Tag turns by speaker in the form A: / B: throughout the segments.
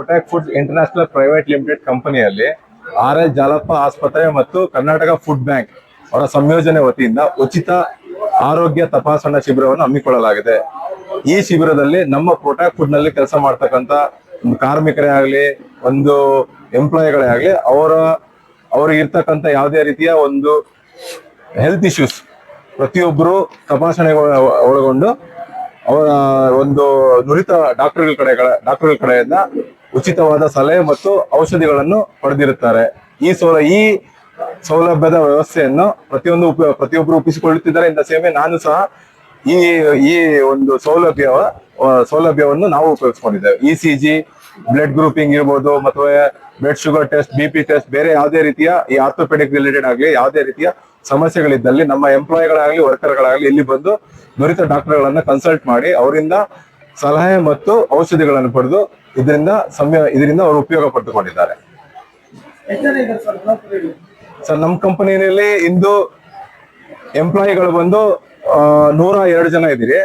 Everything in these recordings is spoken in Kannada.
A: Protect food international private limited ಕಂಪನಿಯಲ್ಲಿ RL ಜಾಲಪ್ಪ ಆಸ್ಪತ್ರೆ ಮತ್ತು ಕರ್ನಾಟಕ ಫುಡ್ ಬ್ಯಾಂಕ್ ಅವರ ಸಂಯೋಜನೆ ವತಿಯಿಂದ ಉಚಿತ ಆರೋಗ್ಯ ತಪಾಸಣಾ ಶಿಬಿರವನ್ನು ಹಮ್ಮಿಕೊಳ್ಳಲಾಗಿದೆ. ಈ ಶಿಬಿರದಲ್ಲಿ ನಮ್ಮ ಪ್ರೊಟೆಕ್ಟ್ ಫುಡ್ ನಲ್ಲಿ ಕೆಲಸ ಮಾಡ್ತಕ್ಕಂತ ಒಂದು ಕಾರ್ಮಿಕರೇ ಆಗ್ಲಿ, ಒಂದು ಎಂಪ್ಲಾಯಿಗಳೇ ಆಗ್ಲಿ, ಅವ್ರಿಗೆ ಇರ್ತಕ್ಕಂಥ ಯಾವುದೇ ರೀತಿಯ ಒಂದು ಹೆಲ್ತ್ ಇಶ್ಯೂಸ್ ಪ್ರತಿಯೊಬ್ಬರು ತಪಾಸಣೆ ಒಳಗೊಂಡು ಅವರ ಒಂದು ನುರಿತ ಡಾಕ್ಟರ್ಗಳ ಕಡೆಯಿಂದ ಉಚಿತವಾದ ಸಲಹೆ ಮತ್ತು ಔಷಧಿಗಳನ್ನು ಪಡೆದಿರುತ್ತಾರೆ. ಈ ಸೌಲಭ್ಯದ ವ್ಯವಸ್ಥೆಯನ್ನು ಪ್ರತಿಯೊಬ್ಬರು ಒಪ್ಪಿಸಿಕೊಳ್ಳುತ್ತಿದ್ದಾರೆ. ಇಂದ ಸೇವೆ ನಾನು ಸಹ ಈ ಒಂದು ಸೌಲಭ್ಯವನ್ನು ನಾವು ಉಪಯೋಗಿಸಿಕೊಂಡಿದ್ದೇವೆ. ECG, ಬ್ಲಡ್ ಗ್ರೂಪಿಂಗ್ ಇರ್ಬೋದು, ಮತ್ತು blood sugar test, BP test, ಬೇರೆ ಯಾವುದೇ ರೀತಿಯ ಈ ಆರ್ಥೋಪೆಡಿಕ್ ರಿಲೇಟೆಡ್ ಆಗಲಿ ಯಾವುದೇ ರೀತಿಯ ಸಮಸ್ಯೆಗಳಿದ್ದಲ್ಲಿ ನಮ್ಮ ಎಂಪ್ಲಾಯಿಗಳಾಗಲಿ ವರ್ಕರ್ಗಳಾಗಲಿ ಇಲ್ಲಿ ಬಂದು ನುರಿತ ಡಾಕ್ಟರ್ಗಳನ್ನ ಕನ್ಸಲ್ಟ್ ಮಾಡಿ ಅವರಿಂದ ಸಲಹೆ ಮತ್ತು ಔಷಧಿಗಳನ್ನು ಪಡೆದು ಇದರಿಂದ ಅವರು ಉಪಯೋಗ ಪಡೆದುಕೊಂಡಿದ್ದಾರೆ. ಸರ್, ನಮ್ಮ ಕಂಪನಿಯಲ್ಲಿ ಇಂದು ಎಂಪ್ಲಾಯಿಗಳು ಬಂದು 102 ಜನ ಇದ್ದೀರಿ.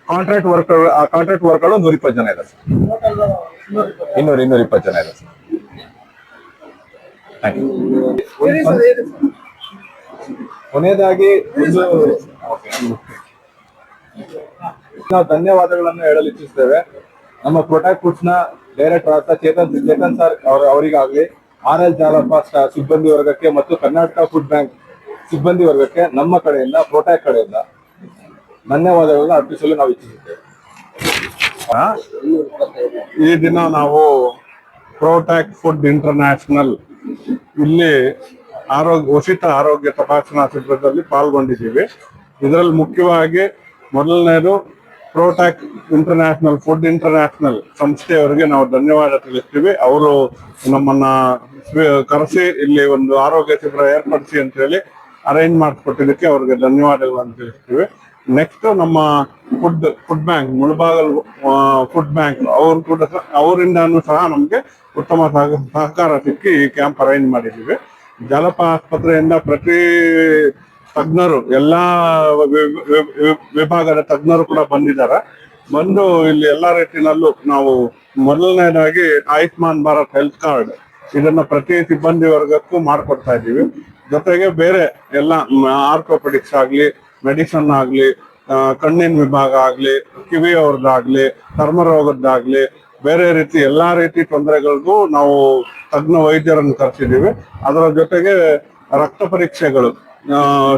A: ಕಾಂಟ್ರಾಕ್ಟ್ ವರ್ಕರ್ಗಳು 120 ಜನ ಇದ್ದಾರೆ ಸರ್. 220 ಜನ ಇದೆ ಸರ್. ಕೊನೆಯದಾಗಿ ನಾವು ಧನ್ಯವಾದಗಳನ್ನು ಹೇಳಲು ಇಚ್ಛಿಸ್ತೇವೆ. ನಮ್ಮ ಪ್ರೊಟೆಕ್ಟ್ ಫುಡ್ಸ್ ನ ಡೈರೆಕ್ಟರ್ ಆದ ಚೇತನ್ ಸರ್ ಅವರಿಗಾಗ್ಲಿ, RL ಜಾಲಪ್ಪ ಸಿಬ್ಬಂದಿ ವರ್ಗಕ್ಕೆ ಮತ್ತು ಕರ್ನಾಟಕ ಫುಡ್ ಬ್ಯಾಂಕ್ ಸಿಬ್ಬಂದಿ ವರ್ಗಕ್ಕೆ ನಮ್ಮ ಕಡೆಯಿಂದ ಪ್ರೊಟೆಕ್ಟ್ ಕಡೆಯಿಂದ ಧನ್ಯವಾದಗಳನ್ನು ಅರ್ಪಿಸಲು ನಾವು ಇಚ್ಛಿಸುತ್ತೇವೆ.
B: ಈ ದಿನ ನಾವು ಪ್ರೊಟೆಕ್ಟ್ ಫುಡ್ ಇಂಟರ್ನ್ಯಾಷನಲ್ ಇಲ್ಲಿ ಉಚಿತ ಆರೋಗ್ಯ ತಪಾಸಣಾ ಶಿಬಿರದಲ್ಲಿ ಪಾಲ್ಗೊಂಡಿದ್ದೀವಿ. ಇದರಲ್ಲಿ ಮುಖ್ಯವಾಗಿ ಮೊದಲನೇದು ಪ್ರೊಟೆಕ್ಟ್ ಇಂಟರ್ನ್ಯಾಷನಲ್ ಫುಡ್ ಇಂಟರ್ನ್ಯಾಷನಲ್ ಸಂಸ್ಥೆಯವರಿಗೆ ನಾವು ಧನ್ಯವಾದ ತಿಳಿಸ್ತೀವಿ. ಅವರು ನಮ್ಮನ್ನ ಕರೆಸಿ ಇಲ್ಲಿ ಒಂದು ಆರೋಗ್ಯ ಶಿಬಿರ ಏರ್ಪಡಿಸಿ ಅಂತ ಹೇಳಿ ಅರೇಂಜ್ ಮಾಡಿಕೊಟ್ಟಿದ್ದಕ್ಕೆ ಅವ್ರಿಗೆ ಧನ್ಯವಾದಗಳನ್ನು ತಿಳಿಸ್ತೀವಿ. ನೆಕ್ಸ್ಟ್ ನಮ್ಮ food bank, Mulbagal food bank ಅವರಿಂದಾನು ಸಹ ನಮ್ಗೆ ಉತ್ತಮ ಸಹಕಾರ ಸಿಕ್ಕಿ ಈ ಕ್ಯಾಂಪ್ ಅರೇಂಜ್ ಮಾಡಿದ್ದೀವಿ. ಜಾಲಪ್ಪ ಆಸ್ಪತ್ರೆಯಿಂದ ಪ್ರತಿ ತಜ್ಞರು, ಎಲ್ಲಾ ವಿಭಾಗದ ತಜ್ಞರು ಕೂಡ ಬಂದು ಇಲ್ಲಿ ಎಲ್ಲಾ ರೀತಿಯಲ್ಲೂ ನಾವು ಮೊದಲನೇದಾಗಿ ಆಯುಷ್ಮಾನ್ ಭಾರತ್ ಹೆಲ್ತ್ ಕಾರ್ಡ್ ಇದನ್ನ ಪ್ರತಿ ಸಿಬ್ಬಂದಿ ವರ್ಗಕ್ಕೂ ಮಾಡ್ಕೊಡ್ತಾ ಇದ್ದೀವಿ. ಜೊತೆಗೆ ಬೇರೆ ಎಲ್ಲ ಆರ್ಥೋಪೆಡಿಕ್ಸ್ ಆಗ್ಲಿ, ಮೆಡಿಸನ್ ಆಗ್ಲಿ, ಕಣ್ಣಿನ ವಿಭಾಗ ಆಗ್ಲಿ, ಕಿವಿಯವ್ರದ್ದಾಗ್ಲಿ, ಚರ್ಮ ರೋಗದ್ದಾಗ್ಲಿ, ಬೇರೆ ರೀತಿ ಎಲ್ಲಾ ರೀತಿ ತೊಂದರೆಗಳಿಗೂ ನಾವು ತಜ್ಞ ವೈದ್ಯರನ್ನು ಕರೆಸಿದ್ದೀವಿ. ಅದರ ಜೊತೆಗೆ ರಕ್ತ ಪರೀಕ್ಷೆಗಳು,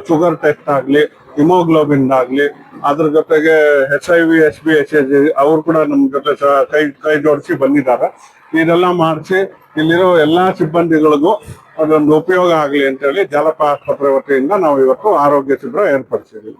B: ಶುಗರ್ ಟೆಸ್ಟ್ ಆಗ್ಲಿ, ಹಿಮೋಗ್ಲೋಬಿನ್ ಆಗ್ಲಿ, ಅದ್ರ ಜೊತೆಗೆ HIV, SB, HH ಅವ್ರು ಕೂಡ ನಮ್ ಜೊತೆ ಕೈ ಜೋಡಿಸಿ ಬಂದಿದ್ದಾರೆ. ಇದೆಲ್ಲ ಮಾಡಿಸಿ ಇಲ್ಲಿರೋ ಎಲ್ಲಾ ಸಿಬ್ಬಂದಿಗಳಿಗೂ ಅದೊಂದು ಉಪಯೋಗ ಆಗ್ಲಿ ಅಂತ ಹೇಳಿ ಜಾಲಪ್ಪ ಆಸ್ಪತ್ರೆ ವತಿಯಿಂದ ನಾವು ಇವತ್ತು ಆರೋಗ್ಯ ಶಿಬಿರ ಏರ್ಪಡಿಸಿದ್ದೀವಿ.